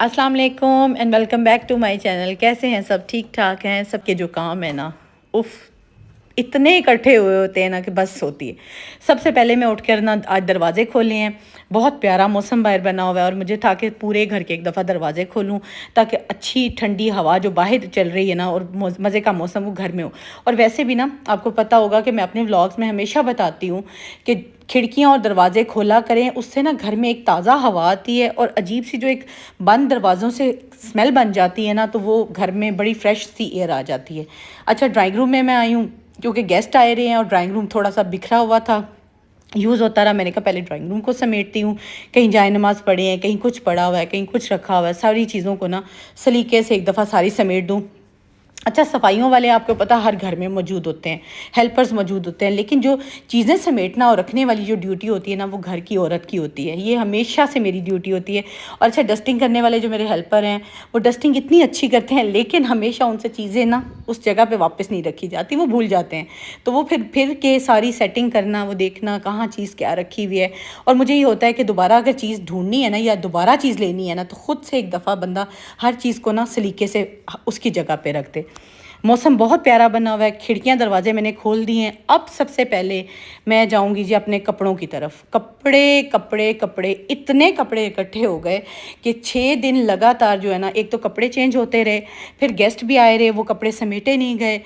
अस्सलाम वालेकुम and welcome back to my channel. कैसे हैं सब? ठीक ठाक हैं। सबके जो काम है ना, उफ, इतने इकट्ठे हुए होते हैं ना कि बस होती है। सबसे पहले मैं उठकर ना आज दरवाजे खोले हैं। बहुत प्यारा मौसम बाहर बना हुआ है और मुझे था कि पूरे घर के एक दफ़ा दरवाजे खोलूं ताकि अच्छी ठंडी हवा जो बाहर चल रही है ना और मज़े का मौसम वो घर में हो। और वैसे भी ना आपको पता होगा कि मैं अपने व्लॉग्स में हमेशा बताती हूँ कि खिड़कियाँ और दरवाजे खोला करें, उससे ना घर में एक ताज़ा हवा आती है और अजीब सी जो एक बंद दरवाज़ों से स्मेल बन जाती है ना, तो वो घर में बड़ी फ्रेश सी एयर आ जाती है। अच्छा, ड्राइंग रूम में मैं आई हूँ क्योंकि गेस्ट आए रहे हैं और ड्राइंग रूम थोड़ा सा बिखरा हुआ था, यूज़ होता रहा। मैंने कहा पहले ड्राइंग रूम को समेटती हूँ। कहीं जाए नमाज़ पढ़े हैं, कहीं कुछ पड़ा हुआ है, कहीं कुछ रखा हुआ है, सारी चीज़ों को ना सलीके से एक दफ़ा सारी समेट दूँ। अच्छा, सफाइयों वाले आपको पता हर घर में मौजूद होते हैं, हेल्पर्स मौजूद होते हैं, लेकिन जो चीज़ें समेटना और रखने वाली जो ड्यूटी होती है ना, वो घर की औरत की होती है। ये हमेशा से मेरी ड्यूटी होती है। और अच्छा, डस्टिंग करने वाले जो मेरे हेल्पर हैं, वो डस्टिंग इतनी अच्छी करते हैं, लेकिन हमेशा उनसे चीज़ें ना उस जगह पे वापस नहीं रखी जाती, वो भूल जाते हैं। तो वो फिर के सारी सेटिंग करना, वो देखना कहाँ चीज़ क्या रखी हुई है। और मुझे ये होता है कि दोबारा अगर चीज़ ढूंढनी है ना या दोबारा चीज़ लेनी है ना, तो ख़ुद से एक दफ़ा बंदा हर चीज़ को ना सलीके से उसकी जगह पे रख दे। मौसम बहुत प्यारा बना हुआ है, खिड़कियां दरवाजे मैंने खोल दिए हैं। अब सबसे पहले मैं जाऊंगी जी अपने कपड़ों की तरफ। कपड़े कपड़े कपड़े, इतने कपड़े इकट्ठे हो गए कि 6 दिन लगातार जो है ना, एक तो कपड़े चेंज होते रहे, फिर गेस्ट भी आए रहे, वो कपड़े समेटे नहीं गए।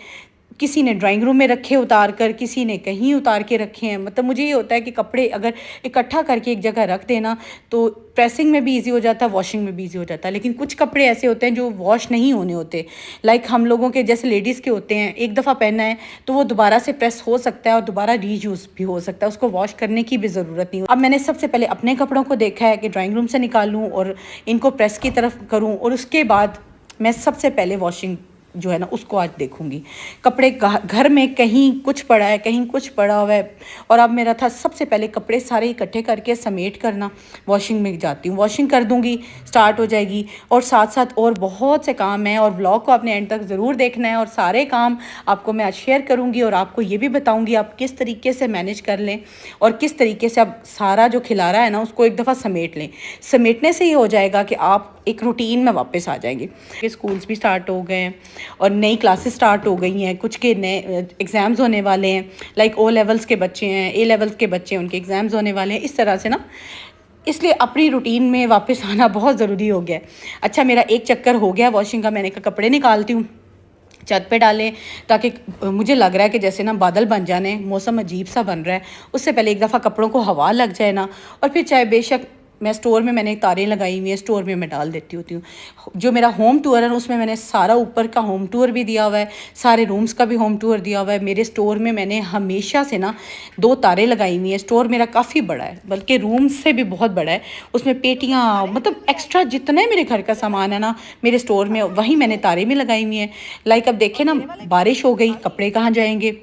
किसी ने ड्राइंग रूम में रखे उतार कर, किसी ने कहीं उतार के रखे हैं। मतलब मुझे ये होता है कि कपड़े अगर इकट्ठा करके एक जगह रख देना तो प्रेसिंग में भी इजी हो जाता है, वॉशिंग में भी इजी हो जाता है। लेकिन कुछ कपड़े ऐसे होते हैं जो वॉश नहीं होने होते, लाइक हम लोगों के जैसे लेडीज़ के होते हैं, एक दफ़ा पहना है तो वो दोबारा से प्रेस हो सकता है और दोबारा रीयूज़ भी हो सकता है, उसको वॉश करने की भी ज़रूरत नहीं हो। अब मैंने सबसे पहले अपने कपड़ों को देखा है कि ड्राइंग रूम से निकालूँ और इनको प्रेस की तरफ करूँ, और उसके बाद मैं सबसे पहले वॉशिंग जो है ना उसको आज देखूंगी। कपड़े घर में कहीं कुछ पड़ा है, कहीं कुछ पड़ा हुआ है, और अब मेरा था सबसे पहले कपड़े सारे इकट्ठे करके समेट करना वॉशिंग में जाती हूँ। वॉशिंग कर दूंगी, स्टार्ट हो जाएगी। और साथ साथ और बहुत से काम हैं और व्लॉग को आपने एंड तक ज़रूर देखना है, और सारे काम आपको मैं आज शेयर करूँगी और आपको ये भी बताऊँगी आप किस तरीके से मैनेज कर लें और किस तरीके से आप सारा जो खिलारा है ना उसको एक दफ़ा समेट लें। समेटने से ये हो जाएगा कि आप एक रूटीन में वापस आ जाएंगे। स्कूल्स भी स्टार्ट हो गए हैं और नई क्लासेस स्टार्ट हो गई हैं, कुछ के नए एग्ज़ाम्स होने वाले हैं, लाइक ओ लेवल्स के बच्चे हैं, ए लेवल्स के बच्चे हैं, उनके एग्ज़ाम्स होने वाले हैं। इस तरह से ना, इसलिए अपनी रूटीन में वापस आना बहुत ज़रूरी हो गया है। अच्छा, मेरा एक चक्कर हो गया वॉशिंग का। मैंने कहा कपड़े निकालती हूँ, छत पे डालें, ताकि मुझे लग रहा है कि जैसे ना बादल बन जाने, मौसम अजीब सा बन रहा है, उससे पहले एक दफ़ा कपड़ों को हवा लग जाए ना, और फिर चाहे बेशक मैं स्टोर में मैंने तारें लगाई हुई हैं, स्टोर में मैं डाल देती होती हूँ। जो मेरा होम टूर है उसमें मैंने सारा ऊपर का होम टूर भी दिया हुआ है, सारे रूम्स का भी होम टूर दिया हुआ है। मेरे स्टोर में मैंने हमेशा से ना 2 तारें लगाई हुई हैं। स्टोर मेरा काफ़ी बड़ा है, बल्कि रूम से भी बहुत बड़ा है। उसमें पेटियाँ, मतलब एक्स्ट्रा जितने मेरे घर का सामान है ना मेरे स्टोर में, वहीं मैंने तारें भी लगाई हुई हैं। लाइक अब देखें ना, बारिश हो गई, कपड़े कहाँ जाएंगे?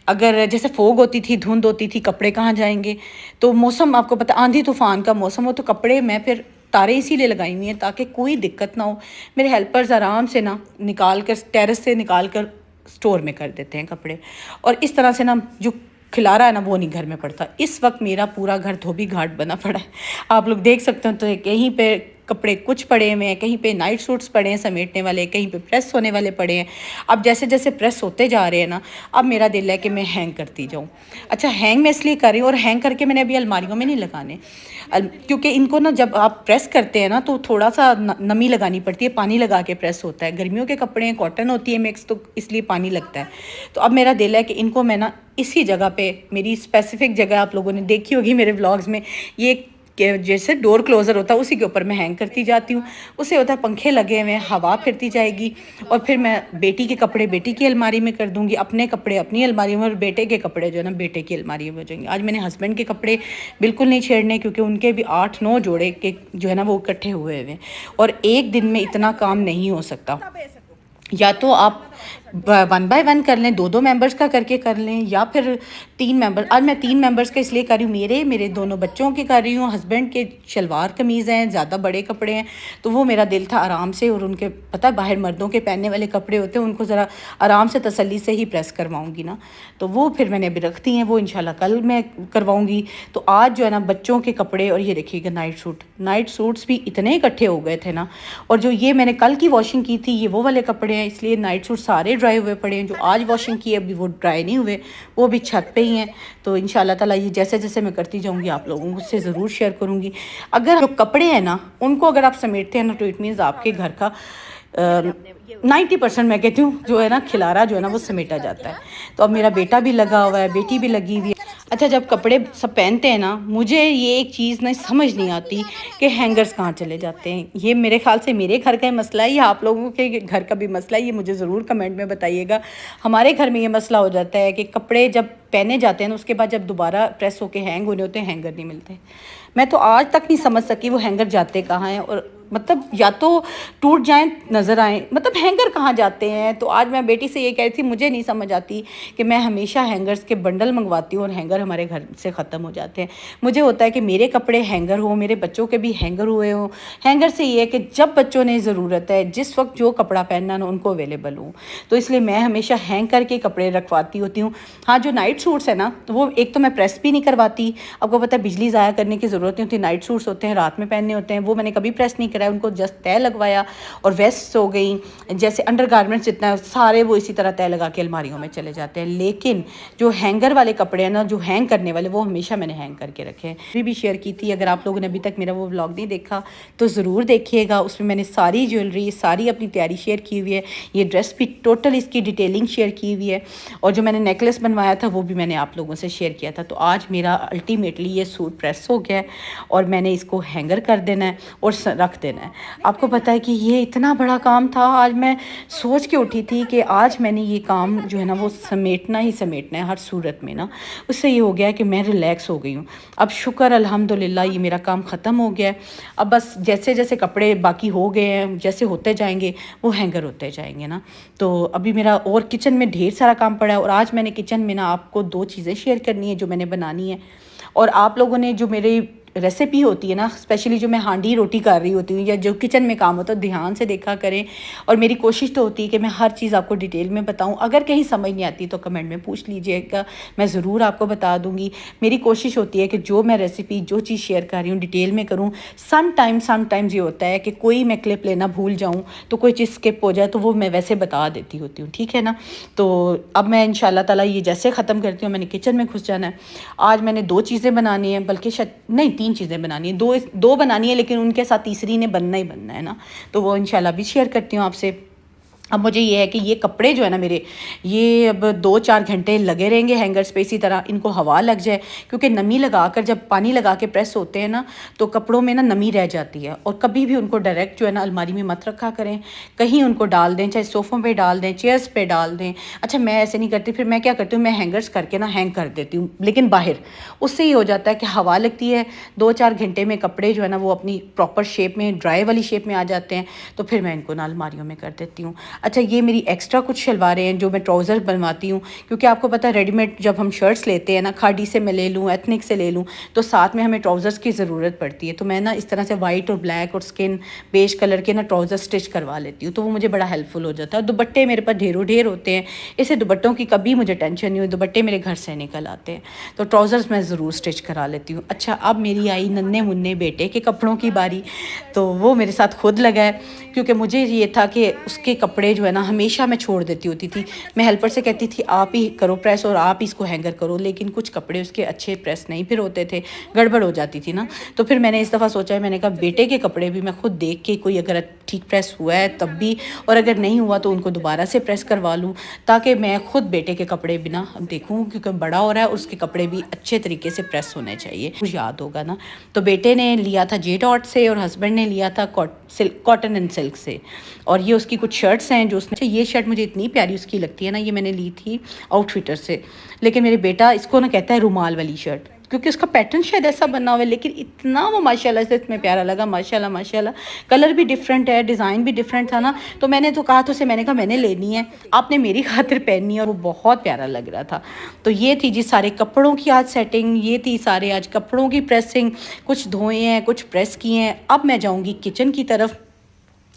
अगर जैसे फोग होती थी, धुंध होती थी, कपड़े कहाँ जाएंगे? तो मौसम आपको पता, आंधी तूफान का मौसम हो, तो कपड़े मैं फिर तारें इसीलिए लगाई हुई हैं ताकि कोई दिक्कत ना हो। मेरे हेल्पर्स आराम से ना निकाल कर, टेरेस से निकाल कर स्टोर में कर देते हैं कपड़े, और इस तरह से ना जो खिलारा है ना वो नहीं घर में पड़ता। इस वक्त मेरा पूरा घर धोबी घाट बना पड़ा है, आप लोग देख सकते हो। तो कहीं पे कपड़े कुछ पड़े हुए हैं, कहीं पे नाइट सूट्स पड़े हैं समेटने वाले, कहीं पे प्रेस होने वाले पड़े हैं। अब जैसे जैसे प्रेस होते जा रहे हैं ना, अब मेरा दिल है कि मैं हैंग करती जाऊँ। अच्छा, हैंग मैं इसलिए कर रही हूँ, और हैंग करके मैंने अभी अलमारियों में नहीं लगाने, क्योंकि इनको ना जब आप प्रेस करते हैं ना तो थोड़ा सा नमी लगानी पड़ती है, पानी लगा के प्रेस होता है। गर्मियों के कपड़े हैं, कॉटन होती है मिक्स, तो इसलिए पानी लगता है। तो अब मेरा दिल है कि इनको मैं ना इसी जगह पे, मेरी स्पेसिफिक जगह आप लोगों ने देखी होगी मेरे व्लॉग्स में, ये जैसे डोर क्लोज़र होता है उसी के ऊपर मैं हैंग करती जाती हूँ। उससे होता है पंखे लगे हुए हैं, हवा फिरती जाएगी, और फिर मैं बेटी के कपड़े बेटी की अलमारी में कर दूँगी, अपने कपड़े अपनी अलमारी में, और बेटे के कपड़े जो है ना बेटे की अलमारी में हो जाएंगे। आज मैंने हस्बैंड के कपड़े बिल्कुल नहीं छेड़ने, क्योंकि उनके भी 8-9 जोड़े के जो है ना वो इकट्ठे हुए हुए हैं, और एक दिन में इतना काम नहीं हो सकता। या तो आप वन बाय वन कर लें, दो दो मेंबर्स का करके कर लें, या फिर 3 मेंबर। आज मैं 3 मेंबर्स का इसलिए कर रही हूँ, मेरे दोनों बच्चों के कर रही हूँ, हस्बैंड के शलवार कमीज़ हैं, ज़्यादा बड़े कपड़े हैं, तो वो मेरा दिल था आराम से, और उनके पता है बाहर मर्दों के पहनने वाले कपड़े होते हैं, उनको ज़रा आराम से तसल्ली से ही प्रेस करवाऊँगी ना, तो वो फिर मैंने अभी रख दी हैं, वो इंशाल्लाह कल मैं करवाऊँगी। तो आज जो है ना बच्चों के कपड़े, और ये देखिएगा नाइट सूट्स भी इतने इकट्ठे हो गए थे ना, और जो ये मैंने कल की वॉशिंग की थी ये वो वाले कपड़े हैं, इसलिए नाइट सूट सारे ड्राई हुए पड़े हैं। जो आज वॉशिंग की अभी वो ड्राई नहीं हुए, वो भी छत पे ही हैं। तो इंशाल्लाह ताला ये जैसे जैसे मैं करती जाऊँगी आप लोगों से ज़रूर शेयर करूँगी। अगर जो कपड़े हैं ना उनको अगर आप समेटते हैं ना, तो इट मीन्स आपके घर का 90% मैं कहती हूँ जो है ना खिलारा जो है ना वो समेटा जाता है। तो अब मेरा बेटा भी लगा हुआ है, बेटी भी लगी हुई है। अच्छा, जब कपड़े सब पहनते हैं ना, मुझे ये एक चीज़ ना समझ नहीं आती कि हैंगर्स कहाँ चले जाते हैं। ये मेरे ख्याल से मेरे घर का ही मसला है, या आप लोगों के घर का भी मसला है, ये मुझे ज़रूर कमेंट में बताइएगा। हमारे घर में ये मसला हो जाता है कि कपड़े जब पहने जाते हैं ना, उसके बाद जब दोबारा प्रेस होके हैंग होने होते हैं, हैंगर नहीं मिलते। मैं तो आज तक नहीं समझ सकी वो हैंगर जाते कहाँ हैं, और मतलब या तो टूट जाएं नज़र आएँ, मतलब हैंगर कहाँ जाते हैं। तो आज मैं बेटी से ये कह रही थी, मुझे नहीं समझ आती कि मैं हमेशा हैंगर्स के बंडल मंगवाती हूँ और हैंगर हमारे घर से ख़त्म हो जाते हैं। मुझे होता है कि मेरे कपड़े हैंगर हो, मेरे बच्चों के भी हैंगर हुए हों। हैंगर से ये है कि जब बच्चों ने ज़रूरत है, जिस वक्त जो कपड़ा पहनना ना, उनको अवेलेबल हो, तो इसलिए मैं हमेशा हैंग करके कपड़े रखवाती होती हूँ। हाँ, जो नाइट सूट्स है ना, तो वो एक तो मैं प्रेस भी नहीं करवाती। आपको पता है बिजली ज़ाया करने की ज़रूरत नहीं होती। नाइट सूट्स होते हैं, रात में पहनने होते हैं, वो मैंने कभी प्रेस नहीं कराया, उनको जस्ट तय लगवाया। और वेस्ट हो गई, जैसे अंडरगारमेंट्स जितना सारे वो इसी तरह तय लगा के अलमारियों में चले जाते हैं। लेकिन जो हैंगर वाले कपड़े हैं ना, जो हैंग करने वाले, वो हमेशा मैंने हैंग करके रखे हैं। अभी भी शेयर की थी, अगर आप लोगों ने अभी तक मेरा वो व्लॉग नहीं देखा तो ज़रूर देखिएगा। उसमें मैंने सारी ज्वेलरी, सारी अपनी तैयारी शेयर की हुई है। ये ड्रेस भी टोटल इसकी डिटेलिंग शेयर की हुई है, और जो मैंने नेकलेस बनवाया था वो भी मैंने आप लोगों से शेयर किया था। तो आज मेरा अल्टीमेटली ये सूट प्रेस हो गया है, और मैंने इसको हैंगर कर देना है और रख देना है। आपको पता है कि ये इतना बड़ा काम था। आज मैं सोच के उठी थी कि आज मैंने ये काम जो है ना वो समेटना ही समेटना है हर सूरत में ना। उससे ये हो गया है कि मैं रिलैक्स हो गई हूँ। अब शुक्र अल्हम्दुलिल्लाह ये मेरा काम ख़त्म हो गया है। अब बस जैसे जैसे कपड़े बाकी हो गए हैं, जैसे होते जाएंगे वो हैंगर होते जाएंगे ना। तो अभी मेरा और किचन में ढेर सारा काम पड़ा है, और आज मैंने किचन में ना आपको 2 चीज़ें शेयर करनी है जो मैंने बनानी है। और आप लोगों ने जो मेरी रेसिपी होती है ना, स्पेशली जो मैं हांडी रोटी कर रही होती हूँ या जो किचन में काम होता है, ध्यान से देखा करें। और मेरी कोशिश तो होती है कि मैं हर चीज़ आपको डिटेल में बताऊँ। अगर कहीं समझ नहीं आती तो कमेंट में पूछ लीजिएगा, मैं ज़रूर आपको बता दूँगी। मेरी कोशिश होती है कि जो मैं रेसिपी, जो चीज़ शेयर कर रही हूँ डिटेल में करूँ। समटाइम्स ये होता है कि कोई मैं क्लिप लेना भूल जाऊँ, तो कोई चीज़ स्किप हो जाए, तो वो मैं वैसे बता देती होती हूँ, ठीक है ना। तो अब मैं इंशाल्लाह ताला ये जैसे ख़त्म करती हूँ, मैंने किचन में घुस जाना है। आज मैंने 2 चीज़ें बनानी है, बल्कि शायद नहीं 3 चीज़ें बनानी है, दो बनानी है, लेकिन उनके साथ तीसरी ने बनना ही बनना है ना। तो वो इंशाल्लाह भी शेयर करती हूँ आपसे। अब मुझे ये है कि ये कपड़े जो है ना मेरे, ये अब 2-4 घंटे लगे रहेंगे हैंगर्स पे, इसी तरह इनको हवा लग जाए, क्योंकि नमी लगा कर जब पानी लगा के प्रेस होते हैं ना, तो कपड़ों में ना नमी रह जाती है। और कभी भी उनको डायरेक्ट जो है ना अलमारी में मत रखा करें, कहीं उनको डाल दें, चाहे सोफ़ों पे डाल दें, चेयर्स पे डाल दें। अच्छा, मैं ऐसे नहीं करती, फिर मैं क्या करती हूँ, मैं हैंगर्स करके ना हैंग कर देती हूँ, लेकिन बाहर। उससे ये हो जाता है कि हवा लगती है, 2-4 घंटे में कपड़े जो है ना वो अपनी प्रॉपर शेप में, ड्राई वाली शेप में आ जाते हैं। तो फिर मैं इनको ना अलमारियों में कर देती हूँ। अच्छा, ये मेरी एक्स्ट्रा कुछ शलवारें हैं जो मैं ट्राउज़र बनवाती हूँ, क्योंकि आपको पता है रेडीमेड जब हम शर्ट्स लेते हैं ना, खाड़ी से मैं ले लूँ, एथनिक से ले लूँ, तो साथ में हमें ट्राउज़र्स की ज़रूरत पड़ती है। तो मैं ना इस तरह से वाइट और ब्लैक और स्किन बेज कलर के ना ट्राउज़र स्टिच करवा लेती हूँ, तो वो मुझे बड़ा हेल्पफुल हो जाता है। दुपट्टे मेरे पास ढेरों ढेर होते हैं, इससे दुपट्टों की कभी मुझे टेंशन नहीं हुई, दुपट्टे मेरे घर से निकल आते हैं, तो ट्राउज़र्स मैं ज़रूर स्टिच करा लेती हूँ। अच्छा, अब मेरी आई नन्हे मुन्ने बेटे के कपड़ों की बारी, तो वो मेरे साथ खुद लगा है, क्योंकि मुझे ये था कि उसके कपड़े जो है ना हमेशा मैं छोड़ देती होती थी। मैं हेल्पर से कहती थी आप ही करो प्रेस और आप ही इसको हैंगर करो, लेकिन कुछ कपड़े उसके अच्छे प्रेस नहीं फिर होते थे, गड़बड़ हो जाती थी ना। तो फिर मैंने इस दफ़ा सोचा है, मैंने कहा बेटे के कपड़े भी मैं खुद देख के, कोई अगर ठीक प्रेस हुआ है तब भी, और अगर नहीं हुआ तो उनको दोबारा से प्रेस करवा लूँ, ताकि मैं खुद बेटे के कपड़े भी ना देखूँ, क्योंकि बड़ा हो रहा है, उसके कपड़े भी अच्छे तरीके से प्रेस होने चाहिए, कुछ याद होगा ना। तो बेटे ने लिया था जे डॉट से और हस्बैंड ने लिया था कॉटन एंड सिल्क से। और ये उसकी कुछ शर्ट्स हैं जो उसने, ये शर्ट मुझे इतनी प्यारी उसकी लगती है ना, ये मैंने ली थी आउटफिटर से, लेकिन मेरे बेटा इसको ना कहता है रुमाल वाली शर्ट। क्योंकि उसका पैटर्न शायद ऐसा बना हुआ है, लेकिन इतना वो माशाल्लाह से इसमें प्यारा लगा, माशाल्लाह माशाल्लाह। कलर भी डिफरेंट है, डिज़ाइन भी डिफरेंट था ना, तो मैंने तो कहा तो उसे, मैंने कहा मैंने लेनी है, आपने मेरी खातिर पहननी है, और वो बहुत प्यारा लग रहा था। तो ये थी जी सारे कपड़ों की आज सेटिंग, ये थी सारे आज कपड़ों की प्रेसिंग, कुछ धोए हैं कुछ प्रेस किए हैं। अब मैं जाऊँगी किचन की तरफ।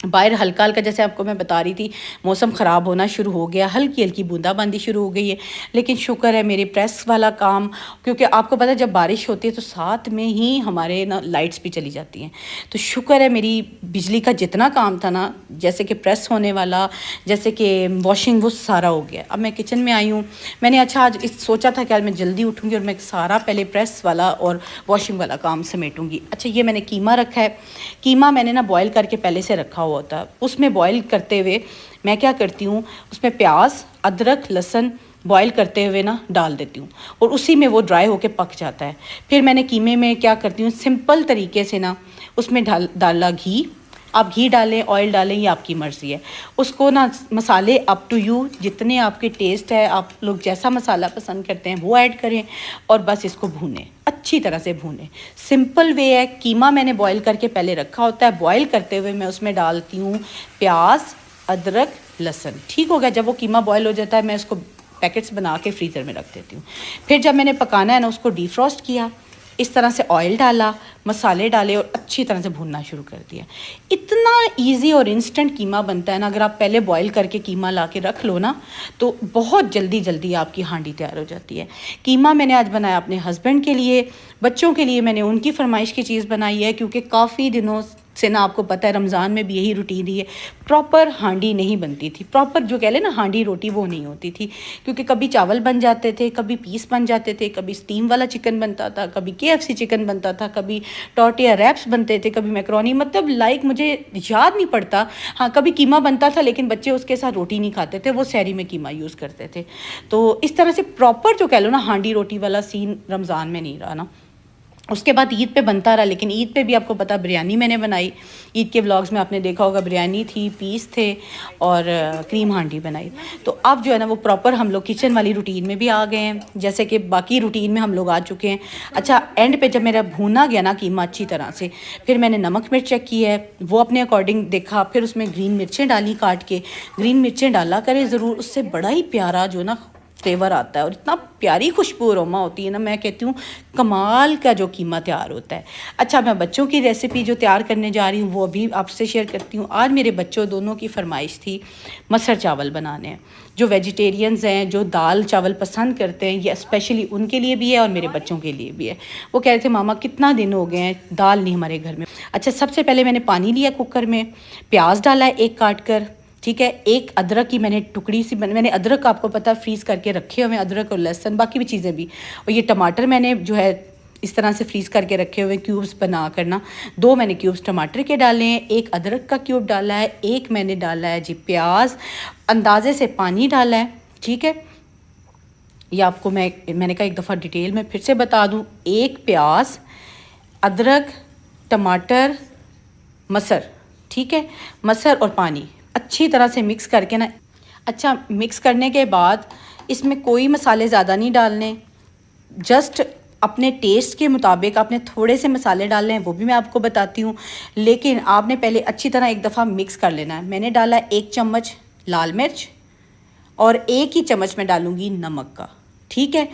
बाहर हल्का हल्का, जैसे आपको मैं बता रही थी, मौसम ख़राब होना शुरू हो गया, हल्की हल्की बूंदाबांदी शुरू हो गई है, लेकिन शुक्र है मेरे प्रेस वाला काम, क्योंकि आपको पता है जब बारिश होती है तो साथ में ही हमारे ना लाइट्स भी चली जाती हैं। तो शुक्र है मेरी बिजली का जितना काम था ना, जैसे कि प्रेस होने वाला, जैसे कि वॉशिंग, वो सारा हो गया। अब मैं किचन में आई हूँ, मैंने अच्छा आज सोचा था कि आज मैं जल्दी उठूँगी और मैं सारा पहले प्रेस वाला और वॉशिंग वाला काम समेटूँगी। अच्छा, ये मैंने कीमा रखा है, कीमा मैंने ना बॉयल करके पहले से रखा होता है। उसमें बॉईल करते हुए मैं क्या करती हूँ, उसमें प्याज, अदरक, लहसुन बॉईल करते हुए ना डाल देती हूँ, और उसी में वो ड्राई होके पक जाता है। फिर मैंने कीमे में क्या करती हूँ, सिंपल तरीके से ना उसमें डाला घी। आप घी डालें, ऑयल डालें, ये आपकी मर्ज़ी है। उसको ना मसाले अप टू यू, जितने आपके टेस्ट है, आप लोग जैसा मसाला पसंद करते हैं वो ऐड करें, और बस इसको भूनें, अच्छी तरह से भूनें। सिंपल वे है। कीमा मैंने बॉईल करके पहले रखा होता है, बॉईल करते हुए मैं उसमें डालती हूँ प्याज, अदरक, लहसुन। ठीक हो गया। जब वो कीमा बॉईल हो जाता है, मैं उसको पैकेट्स बना के फ्रीज़र में रख देती हूँ। फिर जब मैंने पकाना है ना, उसको डीफ्रॉस्ट किया, इस तरह से ऑयल डाला, मसाले डाले और अच्छी तरह से भूनना शुरू कर दिया। इतना इजी और इंस्टेंट कीमा बनता है ना, अगर आप पहले बॉईल करके कीमा ला के रख लो ना, तो बहुत जल्दी जल्दी आपकी हांडी तैयार हो जाती है। कीमा मैंने आज बनाया अपने हस्बैंड के लिए, बच्चों के लिए मैंने उनकी फरमाइश की चीज़ बनाई है, क्योंकि काफ़ी दिनों से ना, आपको पता है रमज़ान में भी यही रूटीन रही है, प्रॉपर हांडी नहीं बनती थी, प्रॉपर जो कह लें ना हांडी रोटी, वो नहीं होती थी। क्योंकि कभी चावल बन जाते थे, कभी पीस बन जाते थे, कभी स्टीम वाला चिकन बनता था, कभी KFC चिकन बनता था, कभी टॉर्टिया रैप्स बनते थे, कभी मैक्रोनी, मतलब लाइक मुझे याद नहीं पड़ता। हाँ, कभी कीमा बनता था, लेकिन बच्चे उसके साथ रोटी नहीं खाते थे, वो सहरी में कीमा यूज़ करते थे। तो इस तरह से प्रॉपर जो कह लो ना हांडी रोटी वाला सीन रमज़ान में नहीं रहा ना। उसके बाद ईद पे बनता रहा, लेकिन ईद पे भी आपको पता बिरयानी मैंने बनाई। ईद के व्लॉग्स में आपने देखा होगा, बिरयानी थी, पीस थे, और क्रीम हांडी बनाई। तो अब जो है ना, वो प्रॉपर हम लोग किचन वाली रूटीन में भी आ गए हैं, जैसे कि बाकी रूटीन में हम लोग आ चुके हैं। अच्छा, एंड पे जब मेरा भूना गया ना कीमा अच्छी तरह से, फिर मैंने नमक मिर्च चेक की है, वो अपने अकॉर्डिंग देखा। फिर उसमें ग्रीन मिर्चें डाली काट के, ग्रीन मिर्चें डाला करें ज़रूर, उससे बड़ा ही प्यारा जो ना फ्लेवर आता है, और इतना प्यारी खुशबू अरोमा होती है ना, मैं कहती हूँ कमाल का जो कीमा तैयार होता है। अच्छा, मैं बच्चों की रेसिपी जो तैयार करने जा रही हूँ वो अभी आपसे शेयर करती हूँ। आज मेरे बच्चों दोनों की फरमाइश थी मसर चावल बनाने हैं। जो वेजिटेरियंस हैं, जो दाल चावल पसंद करते हैं, ये स्पेशली उनके लिए भी है और मेरे बच्चों के लिए भी है। वो कह रहे थे मामा कितना दिन हो गए हैं दाल नहीं हमारे घर में। अच्छा, सबसे पहले मैंने पानी लिया कुकर में, प्याज डाला है एक काट कर, ठीक है, एक अदरक की मैंने टुकड़ी सी मैंने अदरक आपको पता फ्रीज़ करके रखे हुए, अदरक और लहसुन, बाकी भी चीज़ें भी। और ये टमाटर मैंने जो है इस तरह से फ्रीज़ करके रखे हुए क्यूब्स बना करना। 2 मैंने क्यूब्स टमाटर के डाले हैं, एक अदरक का क्यूब डाला है, एक मैंने डाला है जी प्याज, अंदाजे से पानी डाला है, ठीक है। ये आपको मैंने कहा एक दफ़ा डिटेल में फिर से बता दूँ। एक प्याज, अदरक, टमाटर, मसर, ठीक है, मसर और पानी अच्छी तरह से मिक्स करके ना, अच्छा मिक्स करने के बाद इसमें कोई मसाले ज़्यादा नहीं डालने, जस्ट अपने टेस्ट के मुताबिक आपने थोड़े से मसाले डालने हैं, वो भी मैं आपको बताती हूँ। लेकिन आपने पहले अच्छी तरह एक दफ़ा मिक्स कर लेना है। मैंने डाला 1 चम्मच लाल मिर्च और 1 ही चम्मच मैं डालूँगी नमक का, ठीक है।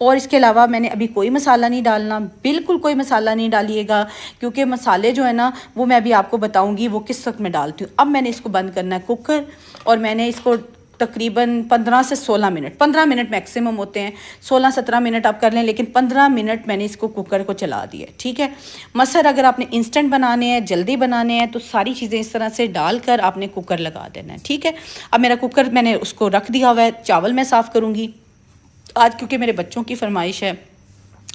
और इसके अलावा मैंने अभी कोई मसाला नहीं डालना, बिल्कुल कोई मसाला नहीं डालिएगा, क्योंकि मसाले जो है ना वो मैं अभी आपको बताऊंगी वो किस वक्त मैं डालती हूँ। अब मैंने इसको बंद करना है कुकर, और मैंने इसको तकरीबन 15 से 16 मिनट, 15 मिनट मैक्सिमम होते हैं, 16-17 मिनट आप कर लें, लेकिन 15 मिनट मैंने इसको कुकर को चला दिया, ठीक है। मसर अगर आपने इंस्टेंट बनाने हैं, जल्दी बनाने हैं, तो सारी चीज़ें इस तरह से डालकर आपने कुकर लगा देना है, ठीक है। अब मेरा कुकर मैंने उसको रख दिया हुआ है, चावल मैं साफ़ करूँगी आज, क्योंकि मेरे बच्चों की फरमाइश है,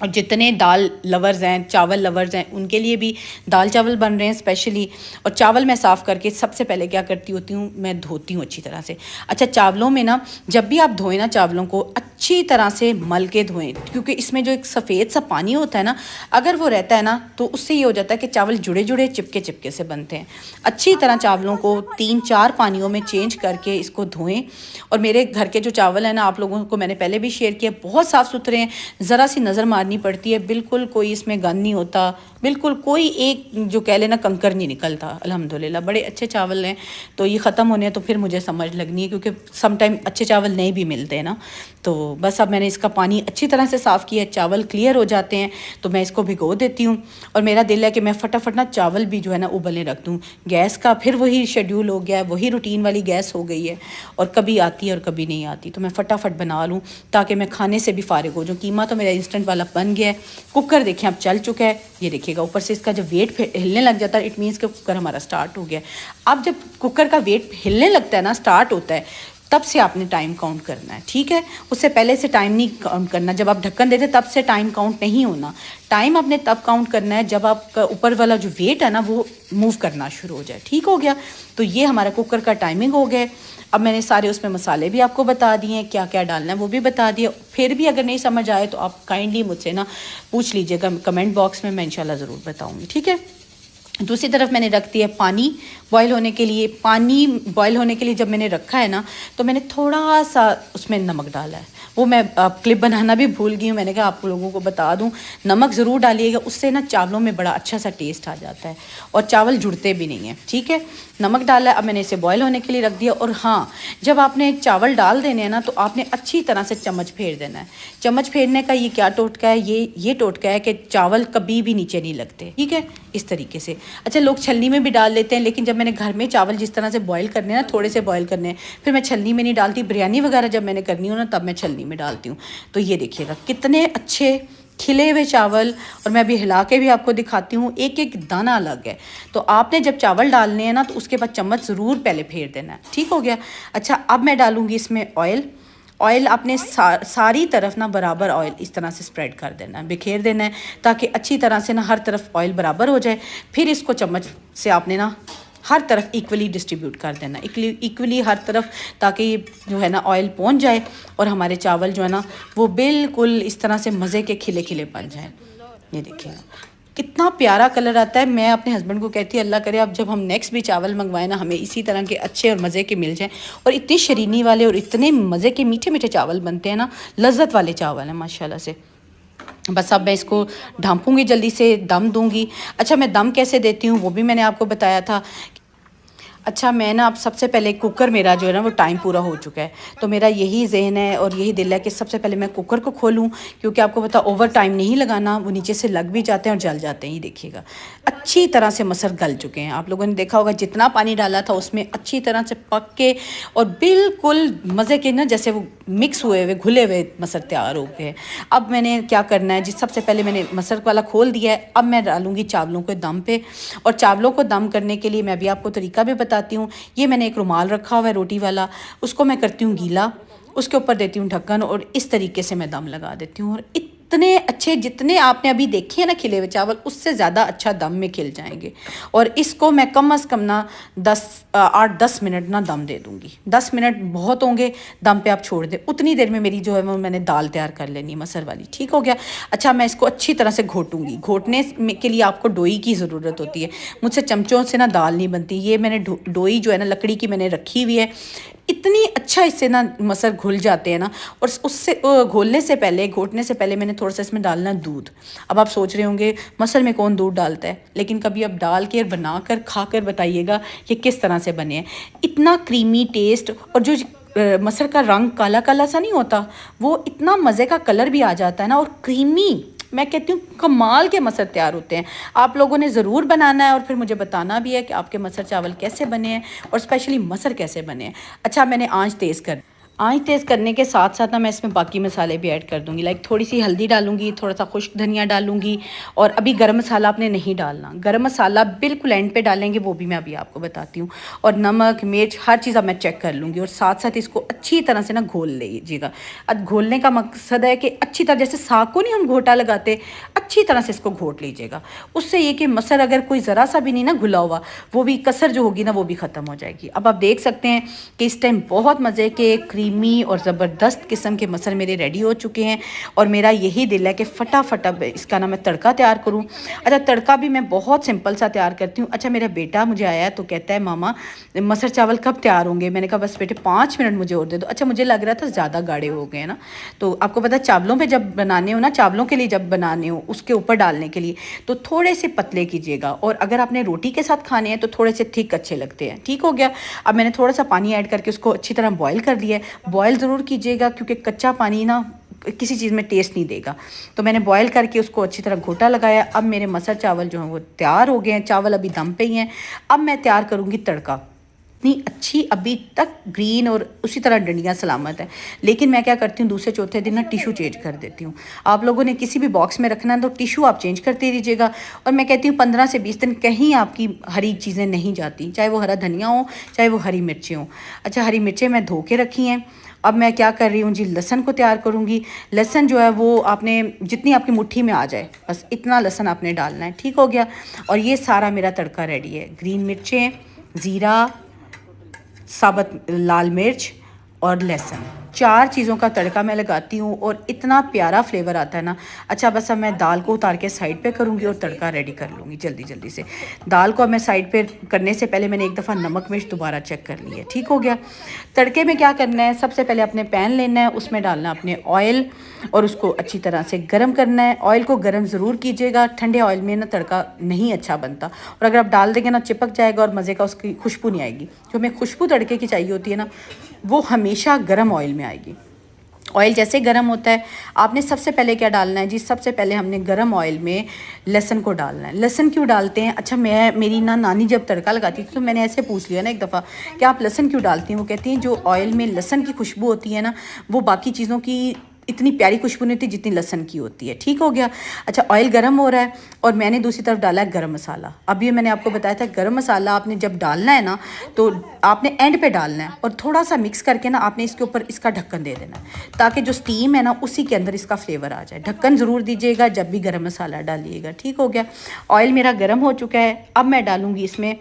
और जितने दाल लवर्स हैं, चावल लवर्स हैं, उनके लिए भी दाल चावल बन रहे हैं स्पेशली। और चावल मैं साफ़ करके सबसे पहले क्या करती होती हूँ, मैं धोती हूँ अच्छी तरह से। अच्छा, चावलों में ना जब भी आप धोएं ना, चावलों को अच्छी तरह से मल के धोएं, क्योंकि इसमें जो एक सफ़ेद सा पानी होता है ना, अगर वो रहता है ना तो उससे ये हो जाता है कि चावल जुड़े जुड़े चिपके चिपके से बनते हैं। अच्छी तरह चावलों को 3-4 पानियों में चेंज करके इसको धोएं। और मेरे घर के जो चावल हैं ना, आप लोगों को मैंने पहले भी शेयर किया, बहुत साफ़ सुथरे हैं, ज़रा सी नज़र मार मारनी पड़ती है, बिल्कुल कोई इसमें गंद नहीं होता, बिल्कुल कोई एक जो कह लेना कंकर नहीं निकलता। अल्हम्दुलिल्लाह बड़े अच्छे चावल हैं। तो ये ख़त्म होने हैं तो फिर मुझे समझ लगनी है, क्योंकि सम टाइम अच्छे चावल नहीं भी मिलते हैं ना। तो बस अब मैंने इसका पानी अच्छी तरह से साफ़ किया, चावल क्लियर हो जाते हैं तो मैं इसको भिगो देती हूँ। और मेरा दिल है कि मैं फटाफट ना चावल भी जो है ना उबलने रख दूँ। गैस का फिर वही शेड्यूल हो गया है, वही रूटीन वाली गैस हो गई है, और कभी आती है और कभी नहीं आती। तो मैं फटाफट बना लूँ ताकि मैं खाने से भी फारिग हो जाऊँ। कीमा तो मेरा इंस्टेंट वाला बन गया है। कुकर देखें अब चल चुका है, ये देखिएगा ऊपर से इसका जब वेट हिलने लग जाता है, इट मीन्स कि कुकर हमारा स्टार्ट हो गया है। अब जब कुकर का वेट हिलने लगता है ना, स्टार्ट होता है, तब से आपने टाइम काउंट करना है, ठीक है। उससे पहले से टाइम नहीं काउंट करना। जब आप ढक्कन देते तब से टाइम काउंट नहीं होना। टाइम आपने तब काउंट करना है जब आपका ऊपर वाला जो वेट है ना वो मूव करना शुरू हो जाए। ठीक हो गया। तो ये हमारा कुकर का टाइमिंग हो गया। अब मैंने सारे उसमें मसाले भी आपको बता दिए हैं, क्या क्या डालना है वो भी बता दिया। फिर भी अगर नहीं समझ आए तो आप काइंडली मुझसे ना पूछ लीजिएगा कमेंट बॉक्स में, मैं इंशाल्लाह ज़रूर बताऊँगी, ठीक है। दूसरी तरफ मैंने रख दिया पानी बॉईल होने के लिए। पानी बॉईल होने के लिए जब मैंने रखा है ना, तो मैंने थोड़ा सा उसमें नमक डाला है। वो मैं क्लिप बनाना भी भूल गई हूँ, मैंने कहा आप लोगों को बता दूँ। नमक ज़रूर डालिएगा, उससे ना चावलों में बड़ा अच्छा सा टेस्ट आ जाता है और चावल जुड़ते भी नहीं हैं, ठीक है। नमक डाला है। अब मैंने इसे बॉईल होने के लिए रख दिया। और हाँ, जब आपने चावल डाल देने हैं ना, तो आपने अच्छी तरह से चम्मच फेर देना है। चम्मच फेरने का ये क्या टोटका है, ये टोटका है कि चावल कभी भी नीचे नहीं लगते, ठीक है, इस तरीके से। अच्छा, लोग छलनी में भी डाल लेते हैं, लेकिन जब मैंने घर में चावल जिस तरह से बॉईल करने हैं ना, थोड़े से बॉईल करने हैं, फिर मैं छलनी में नहीं डालती। बिरयानी वगैरह जब मैंने करनी हो ना, तब मैं छलनी में डालती हूँ। तो ये देखिएगा कितने अच्छे खिले हुए चावल, और मैं अभी हिला के भी आपको दिखाती हूँ, एक एक दाना अलग है। तो आपने जब चावल डालने हैं ना, तो उसके बाद चम्मच ज़रूर पहले फेर देना है, ठीक हो गया। अच्छा, अब मैं डालूँगी इसमें ऑयल आपने सारी तरफ ना बराबर ऑयल इस तरह से स्प्रेड कर देना है, बिखेर देना है, ताकि अच्छी तरह से ना हर तरफ ऑयल बराबर हो जाए। फिर इसको चम्मच से आपने ना हर तरफ इक्वली डिस्ट्रीब्यूट कर देना, इक्वली हर तरफ, ताकि ये जो है ना ऑयल पहुंच जाए और हमारे चावल जो है ना वो बिल्कुल इस तरह से मज़े के खिले खिले बन जाए। ये देखिए कितना प्यारा कलर आता है। मैं अपने हस्बैंड को कहती है अल्लाह करे अब जब हम नेक्स्ट भी चावल मंगवाएं ना, हमें इसी तरह के अच्छे और मज़े के मिल जाएं। और इतनी शरीनी वाले और इतने मज़े के मीठे मीठे चावल बनते हैं ना, लज्जत वाले चावल हैं माशाल्लाह से। बस अब मैं इसको ढांपूंगी, जल्दी से दम दूंगी। अच्छा, मैं दम कैसे देती हूँ वो भी मैंने आपको बताया था। अच्छा, मैं ना अब सबसे पहले कुकर मेरा जो है ना वो टाइम पूरा हो चुका है, तो मेरा यही ज़हन है और यही दिल है कि सबसे पहले मैं कुकर को खोलूं, क्योंकि आपको पता ओवर टाइम नहीं लगाना, वो नीचे से लग भी जाते हैं और जल जाते हैं। ये देखिएगा अच्छी तरह से मसर गल चुके हैं। आप लोगों ने देखा होगा जितना पानी डाला था उसमें अच्छी तरह से पक के और बिल्कुल मज़े के ना जैसे वो मिक्स हुए हुए घुले हुए मसर तैयार हो गए। अब मैंने क्या करना है जी, सबसे पहले मैंने मसर वाला खोल दिया है। अब मैं डालूँगी चावलों को दम पे, और चावलों को दम करने के लिए मैं अभी आपको तरीका भी बताती हूँ। ये मैंने एक रुमाल रखा हुआ है रोटी वाला, उसको मैं करती हूँ गीला, उसके ऊपर देती हूँ ढक्कन और इस तरीके से मैं दम लगा देती हूँ। और इतने अच्छे, जितने आपने अभी देखे हैं ना खिले हुए चावल, उससे ज़्यादा अच्छा दम में खिल जाएंगे। और इसको मैं कम अज़ कम ना 8-10 मिनट ना दम दे दूँगी। 10 मिनट बहुत होंगे दम पे आप छोड़ दें, उतनी देर में मेरी जो है वो मैंने दाल तैयार कर लेनी है मसर वाली, ठीक हो गया। अच्छा, मैं इसको अच्छी तरह से घोटूँगी। घोटने के लिए आपको डोई की ज़रूरत होती है, मुझसे चमचों से ना दाल नहीं बनती। ये मैंने डोई जो है ना लकड़ी की मैंने रखी हुई है। इतनी अच्छा इससे ना मसर घुल जाते हैं ना। और उससे घोलने से पहले, घोटने से पहले मैंने थोड़ा सा इसमें डालना दूध। अब आप सोच रहे होंगे मसर में कौन दूध डालता है, लेकिन कभी आप डाल के बनाकर खाकर बताइएगा कि किस तरह से बने हैं। इतना क्रीमी टेस्ट, और जो मसर का रंग काला काला सा नहीं होता, वो इतना मज़े का कलर भी आ जाता है ना, और क्रीमी, मैं कहती हूँ कमाल के मसर तैयार होते हैं। आप लोगों ने ज़रूर बनाना है और फिर मुझे बताना भी है कि आपके मसर चावल कैसे बने हैं और स्पेशली मसर कैसे बने हैं। अच्छा, मैंने आंच तेज़ करने के साथ साथ ना मैं इसमें बाकी मसाले भी ऐड कर दूँगी। लाइक थोड़ी सी हल्दी डालूँगी, थोड़ा सा खुश्क धनिया डालूँगी, और अभी गरम मसाला आपने नहीं डालना। गरम मसाला बिल्कुल एंड पे डालेंगे, वो भी मैं अभी आपको बताती हूँ। और नमक मिर्च हर चीज़ अब मैं चेक कर लूँगी, और साथ साथ इसको अच्छी तरह से ना घोल लीजिएगा। अब घोलने का मकसद है कि अच्छी तरह, जैसे साग को नहीं हम घोटा लगाते, अच्छी तरह से इसको घोट लीजिएगा। उससे ये कि मसर अगर कोई ज़रा सा भी नहीं ना घुला हुआ, वो भी कसर जो होगी ना वो भी ख़त्म हो जाएगी। अब आप देख सकते हैं कि इस टाइम बहुत मज़े के क्रीमी और ज़बरदस्त किस्म के मसल मेरे रेडी हो चुके हैं और मेरा यही दिल है कि फटाफट अब इसका ना मैं तड़का तैयार करूँ। अच्छा, तड़का भी मैं बहुत सिंपल सा तैयार करती हूँ। अच्छा, मेरा बेटा मुझे आया तो कहता है मामा मसर चावल कब तैयार होंगे? मैंने कहा बस बेटे 5 मिनट मुझे और दे दो। अच्छा, मुझे लग रहा था ज़्यादा गाढ़े हो गए ना, तो आपको पता है चावलों पे जब बनाने हो ना, चावलों के लिए जब बनाने हो उसके ऊपर डालने के लिए तो थोड़े से पतले कीजिएगा, और अगर आपने रोटी के साथ खाने हैं तो थोड़े से थिक अच्छे लगते हैं। ठीक हो गया। अब मैंने थोड़ा सा पानी ऐड करके उसको अच्छी तरह बॉयल कर दिया है। बॉयल ज़रूर कीजिएगा क्योंकि कच्चा पानी ना किसी चीज़ में टेस्ट नहीं देगा। तो मैंने बॉयल करके उसको अच्छी तरह घोटा लगाया। अब मेरे मसर चावल जो हैं वो तैयार हो गए हैं। चावल अभी दम पे ही हैं। अब मैं तैयार करूँगी तड़का। इतनी अच्छी अभी तक ग्रीन और उसी तरह डंडियाँ सलामत है, लेकिन मैं क्या करती हूँ दूसरे चौथे दिन ना टिशू चेंज कर देती हूँ। आप लोगों ने किसी भी बॉक्स में रखना है तो टिशू आप चेंज करते रहिएगा। और मैं कहती हूँ 15 से 20 दिन कहीं आपकी हरी चीज़ें नहीं जाती, चाहे वो हरा धनिया हो चाहे वो हरी मिर्चें हों। अच्छा, हरी मिर्चें मैं धो के रखी हैं। अब मैं क्या कर रही हूँ जी, लहसन को तैयार करूँगी। लहसन जो है वो आपने जितनी आपकी मुट्ठी में आ जाए बस इतना लहसन आपने डालना है। ठीक हो गया। और ये सारा मेरा तड़का रेडी है। ग्रीन मिर्चें, ज़ीरा, साबुत लाल मिर्च और लहसुन, 4 चीज़ों का तड़का मैं लगाती हूँ और इतना प्यारा फ्लेवर आता है ना। अच्छा, बस अब मैं दाल को उतार के साइड पे करूँगी और तड़का रेडी कर लूँगी जल्दी जल्दी से। दाल को अब मैं साइड पे करने से पहले मैंने एक दफ़ा नमक मिर्च दोबारा चेक कर लिया। ठीक हो गया। तड़के में क्या करना है, सबसे पहले अपने पैन लेना है, उसमें डालना अपने ऑयल और उसको अच्छी तरह से गर्म करना है। ऑयल को गर्म ज़रूर कीजिएगा, ठंडे ऑयल में ना तड़का नहीं अच्छा बनता, और अगर आप डाल देंगे ना चिपक जाएगा और मज़े का उसकी खुशबू नहीं आएगी। जो हमें खुशबू तड़के की चाहिए होती है ना, वो हमेशा गर्म ऑयल में आएगी। ऑयल जैसे गर्म होता है आपने सबसे पहले क्या डालना है जी, सबसे पहले हमने गर्म ऑयल में लहसुन को डालना है। लहसुन क्यों डालते हैं? अच्छा, मेरी ना नानी जब तड़का लगाती थी तो मैंने ऐसे पूछ लिया ना एक दफ़ा कि आप लहसुन क्यों डालती हैं? वो कहती हैं जो ऑयल में लहसुन की खुशबू होती है ना, वो बाकी चीज़ों की इतनी प्यारी खुशबू नहीं होती जितनी लहसुन की होती है। ठीक हो गया। अच्छा, ऑयल गर्म हो रहा है और मैंने दूसरी तरफ डाला है गरम मसाला। अब ये मैंने आपको बताया था गरम मसाला आपने जब डालना है ना तो आपने एंड पे डालना है और थोड़ा सा मिक्स करके ना आपने इसके ऊपर इसका ढक्कन दे देना है ताकि जो स्टीम है ना उसी के अंदर इसका फ्लेवर आ जाए। ढक्कन ज़रूर दीजिएगा जब भी गरम मसाला डालिएगा। ठीक हो गया। ऑयल मेरा गर्म हो चुका है। अब मैं डालूँगी इसमें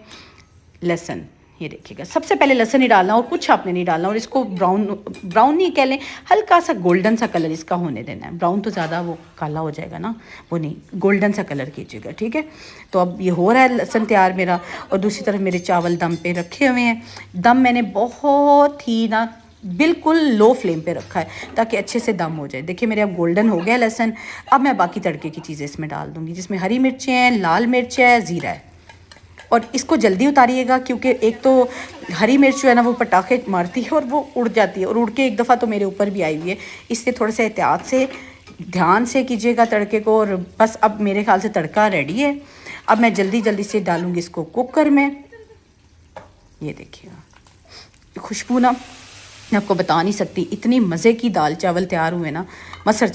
लहसुन। ये देखिएगा, सबसे पहले लहसुन ही डालना और कुछ आपने नहीं डालना, और इसको ब्राउन नहीं कह लें, हल्का सा गोल्डन सा कलर इसका होने देना है। ब्राउन तो ज़्यादा वो काला हो जाएगा ना, वो नहीं, गोल्डन सा कलर कीजिएगा। ठीक है। तो अब ये हो रहा है लहसुन तैयार मेरा, और दूसरी तरफ मेरे चावल दम पे रखे हुए हैं। दम मैंने बहुत ही ना बिल्कुल लो फ्लेम पे रखा है ताकि अच्छे से दम हो जाए। देखिए मेरे अब गोल्डन हो गया लहसुन। अब मैं बाकी तड़के की चीज़ें इसमें डाल दूँगी, जिसमें हरी मिर्चें हैं, लाल मिर्च है, ज़ीरा है। और इसको जल्दी उतारिएगा क्योंकि एक तो हरी मिर्च जो है ना वो पटाखे मारती है और वो उड़ जाती है, और उड़ के एक दफ़ा तो मेरे ऊपर भी आई हुई है। इससे थोड़ा सा एहतियात से ध्यान से कीजिएगा तड़के को। और बस अब मेरे ख्याल से तड़का रेडी है। अब मैं जल्दी जल्दी से डालूँगी इसको कुकर में। ये देखिएगा खुशबू ना मैं आपको बता नहीं सकती, इतनी मज़े की दाल चावल तैयार हुए ना। मसर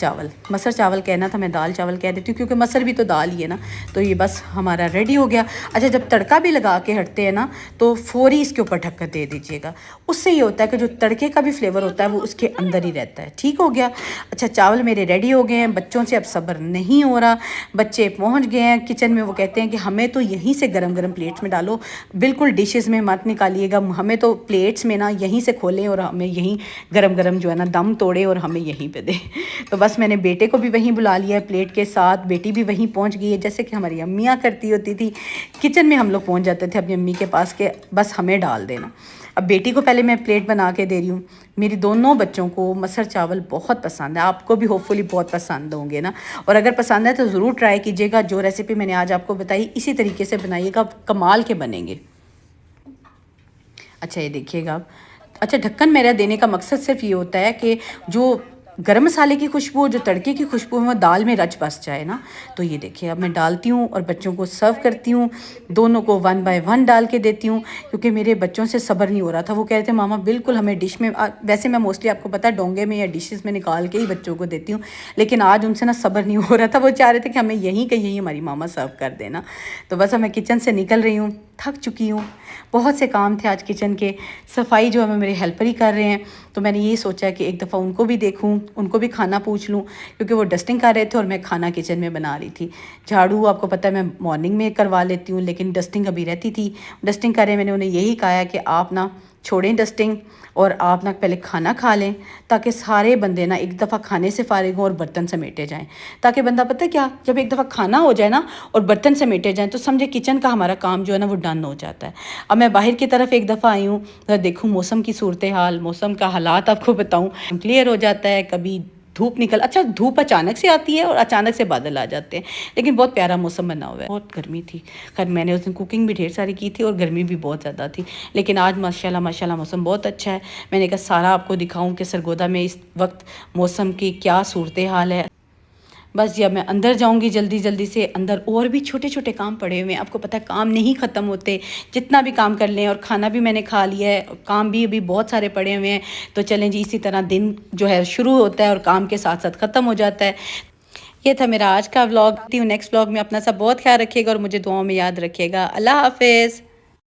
चावल कहना था, मैं दाल चावल कह देती हूँ क्योंकि मसर भी तो दाल ही है ना। तो ये बस हमारा रेडी हो गया। अच्छा, जब तड़का भी लगा के हटते हैं ना तो फ़ौरी इसके ऊपर ढक्कन दे दीजिएगा। उससे ये होता है कि जो तड़के का भी फ्लेवर होता है वो उसके अंदर ही रहता है। ठीक हो गया। अच्छा, चावल मेरे रेडी हो गए हैं। बच्चों से अब सब्र नहीं हो रहा, बच्चे पहुँच गए हैं किचन में। वो कहते हैं कि हमें तो यहीं से गरम गरम प्लेट्स में डालो, बिल्कुल डिशेज़ में मत निकालिएगा, हमें तो प्लेट्स में ना यहीं से खोलें और हमें यहीं गरम गरम जो है ना दम तोड़े और हमें यहीं पे दे। तो बस मैंने बेटे को भी वहीं बुला लिया है प्लेट के साथ, बेटी भी वहीं पहुंच गई है जैसे कि हमारी अम्मियाँ करती होती थी। किचन में हम लोग पहुंच जाते थे अपनी अम्मी के पास के बस हमें डाल देना। अब बेटी को पहले मैं प्लेट बना के दे रही हूँ। मेरी दोनों बच्चों को मसर चावल बहुत पसंद है, आपको भी होपफुली बहुत पसंद होंगे ना। और अगर पसंद है तो ज़रूर ट्राई कीजिएगा। जो रेसिपी मैंने आज आपको बताई इसी तरीके से बनाइएगा, कमाल के बनेंगे। अच्छा, ये देखिएगा। अच्छा, ढक्कन मेरा देने का मकसद सिर्फ ये होता है कि जो गरम मसाले की खुशबू, जो तड़के की खुशबू है वो दाल में रच बस जाए ना। तो ये देखिए अब मैं डालती हूँ और बच्चों को सर्व करती हूँ। दोनों को 1 बाय 1 डाल के देती हूँ क्योंकि मेरे बच्चों से सब्र नहीं हो रहा था। वो कह रहे थे मामा बिल्कुल हमें डिश में, वैसे मैं मोस्टली आपको पता है डोंगे में या डिशेस में निकाल के ही बच्चों को देती हूँ, लेकिन आज उनसे ना सब्र नहीं हो रहा था। वो चाह रहे थे कि हमें यहीं कहीं यहीं हमारी मामा सर्व कर देना। तो बस अब मैं किचन से निकल रही हूँ, थक चुकी हूँ। बहुत से काम थे आज किचन के, सफाई जो है मेरे हेल्पर ही कर रहे हैं। तो मैंने ये सोचा कि एक दफ़ा उनको भी देखूं, उनको भी खाना पूछ लूं क्योंकि वो डस्टिंग कर रहे थे और मैं खाना किचन में बना रही थी। झाड़ू आपको पता है मैं मॉर्निंग में करवा लेती हूँ, लेकिन डस्टिंग अभी रहती थी। डस्टिंग कर रहे, मैंने उन्हें यही कहा है कि आप ना छोड़ें डस्टिंग और आप ना पहले खाना खा लें, ताकि सारे बंदे ना एक दफ़ा खाने से फारिग हों और बर्तन समेटे जाएं। ताकि बंदा पता है क्या, जब एक दफ़ा खाना हो जाए ना और बर्तन समेटे जाएं तो समझे किचन का हमारा काम जो है ना वो डन हो जाता है। अब मैं बाहर की तरफ एक दफ़ा आई हूँ, देखूँ मौसम की सूरत हाल, मौसम का हालात आपको बताऊँ, क्लियर हो जाता है। कभी धूप अच्छा धूप अचानक से आती है और अचानक से बादल आ जाते हैं, लेकिन बहुत प्यारा मौसम बना हुआ है। बहुत गर्मी थी, खैर मैंने उस दिन कुकिंग भी ढेर सारी की थी और गर्मी भी बहुत ज़्यादा थी, लेकिन आज माशाल्लाह माशाल्लाह मौसम बहुत अच्छा है। मैंने कहा सारा आपको दिखाऊं कि सरगोदा में इस वक्त मौसम की क्या सूरत हाल है। बस जब मैं अंदर जाऊंगी जल्दी जल्दी से, अंदर और भी छोटे छोटे काम पड़े हुए हैं, आपको पता है काम नहीं ख़त्म होते, जितना भी काम कर लें। और खाना भी मैंने खा लिया है, काम भी अभी बहुत सारे पड़े हुए हैं। तो चलें जी, इसी तरह दिन जो है शुरू होता है और काम के साथ साथ ख़त्म हो जाता है। ये था मेरा आज का व्लॉग। नेक्स्ट व्लॉग में अपना सब बहुत ख्याल रखिएगा और मुझे दुआओं में याद रखिएगा। अल्लाह हाफिज़।